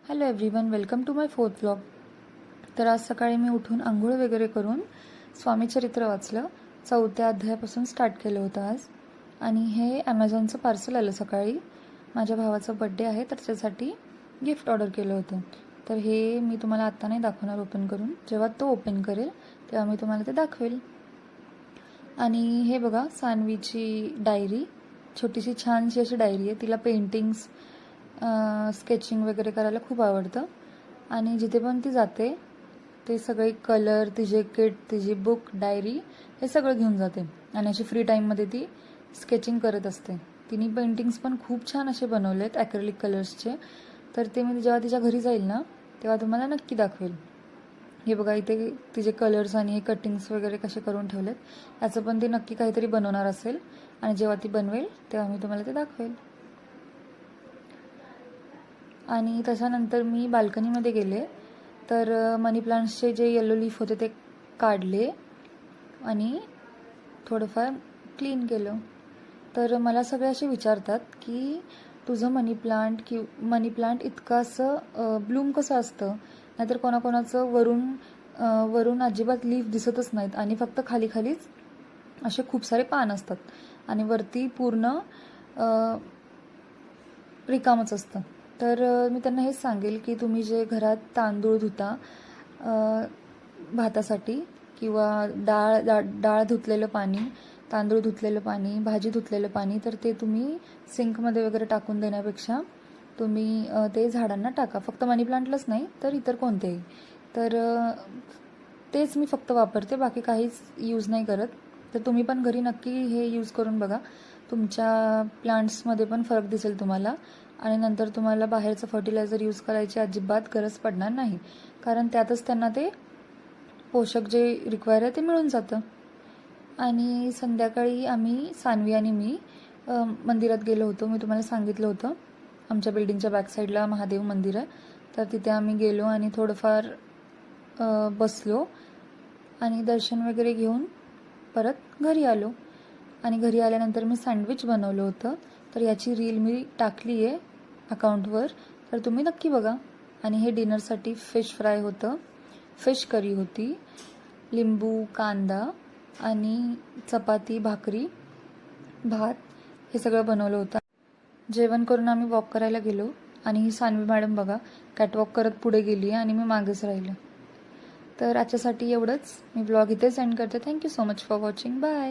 Hello everyone, welcome to my fourth vlog. तर आज सकाळी मी उठून आंघोळ वगैरे करून स्वामीचरित्र वाचलं. 4थ्या अध्यायापासून स्टार्ट केलं होतं आज. आणि हे ॲमेझॉनचं पार्सल आलं सकाळी. माझ्या भावाचा बड्डे आहे तर त्याच्यासाठी गिफ्ट ऑर्डर केलं होतं. तर हे मी तुम्हाला आत्ता नाही दाखवणार ओपन करून. जेव्हा तो ओपन करेल तेव्हा मी तुम्हाला ते दाखवेल. आणि हे बघा, सानवीची डायरी, छोटीशी छानशी अशी डायरी आहे. तिला पेंटिंग्स, स्केचिंग वगैरे करायला खूप आवडतं. आणि जिथे पण ती जाते ते सगळे कलर, तिचे किट, तिची बुक, डायरी हे सगळं घेऊन जाते. आणि अशी फ्री टाईममध्ये ती स्केचिंग करत असते. तिने पेंटिंग्स पण खूप छान असे बनवलेत ॲक्रेलिक कलर्सचे. तर ते मी जेव्हा तिच्या घरी जाईल ना तेव्हा तुम्हाला नक्की दाखवेल. हे बघा, इथे तिचे कलर्स आणि हे कटिंग्स वगैरे कसे करून ठेवलेत. याचं पण ती नक्की काहीतरी बनवणार असेल. आणि जेव्हा ती बनवेल तेव्हा मी तुम्हाला ते दाखवेल. आणि त्याच्यानंतर मी बाल्कनीमध्ये गेले तर मनी प्लांट्सचे जे येलो लीफ होते ते काढले आणि थोडंफार क्लीन केलं. तर मला सगळे असे विचारतात की तुझं मनी प्लांट इतकं असं ब्लूम कसं असतं, नाहीतर कोणाकोणाचं वरून अजिबात लीफ दिसतच नाहीत आणि फक्त खालीच असे खूप सारे पान असतात आणि वरती पूर्ण रिकामच असतं. तर मी त्यांना हेच सांगेल की तुम्ही जे घरात तांदूळ धुता भातासाठी, किंवा डाळ धुतलेलं पाणी, तांदूळ धुतलेलं पाणी, भाजी धुतलेलं पाणी, तर ते तुम्ही सिंकमध्ये वगैरे टाकून देण्यापेक्षा तुम्ही ते झाडांना टाका. फक्त मनी प्लांटलाच नाही तर इतर कोणतेही. तर तेच मी फक्त वापरते, बाकी काहीच यूज नाही करत. तर तुम्ही पण घरी नक्की हे यूज करून बघा. तुमच्या प्लांट्समध्ये पण फरक दिसेल तुम्हाला. आणि नंतर तुम्हाला बाहेरचं फर्टिलायझर यूज करायची अजिबात गरज पडणार नाही, कारण त्यातच त्यांना ते पोषक जे रिक्वायर आहे ते मिळून जातं. आणि संध्याकाळी आम्ही, सानवी आणि मी, मंदिरात गेलो होतो. मी तुम्हाला सांगितलं होतं आमच्या बिल्डिंगच्या बॅकसाईडला महादेव मंदिर आहे. तर तिथे आम्ही गेलो आणि थोडंफार बसलो आणि दर्शन वगैरे घेऊन परत घरी आलो. आणि घरी आल्यानंतर मी सँडविच बनवलं होतं. तर याची रील मी टाकली आहे अकाउंटवर, तर तुम्ही नक्की बघा. आणि हे डिनरसाठी फिश फ्राय होतं, फिश करी होती, लिंबू, कांदा आणि चपाती, भाकरी, भात हे सगळं बनवलं होतं. जेवण करून आम्ही वॉक करायला गेलो. आणि ही सानवी मॅडम बघा, कॅटवॉक करत पुढे गेली आणि मी मागेच राहिलं. तर आजच्यासाठी एवढंच. मी ब्लॉग इथेच एंड करते. Thank you so much for watching. Bye.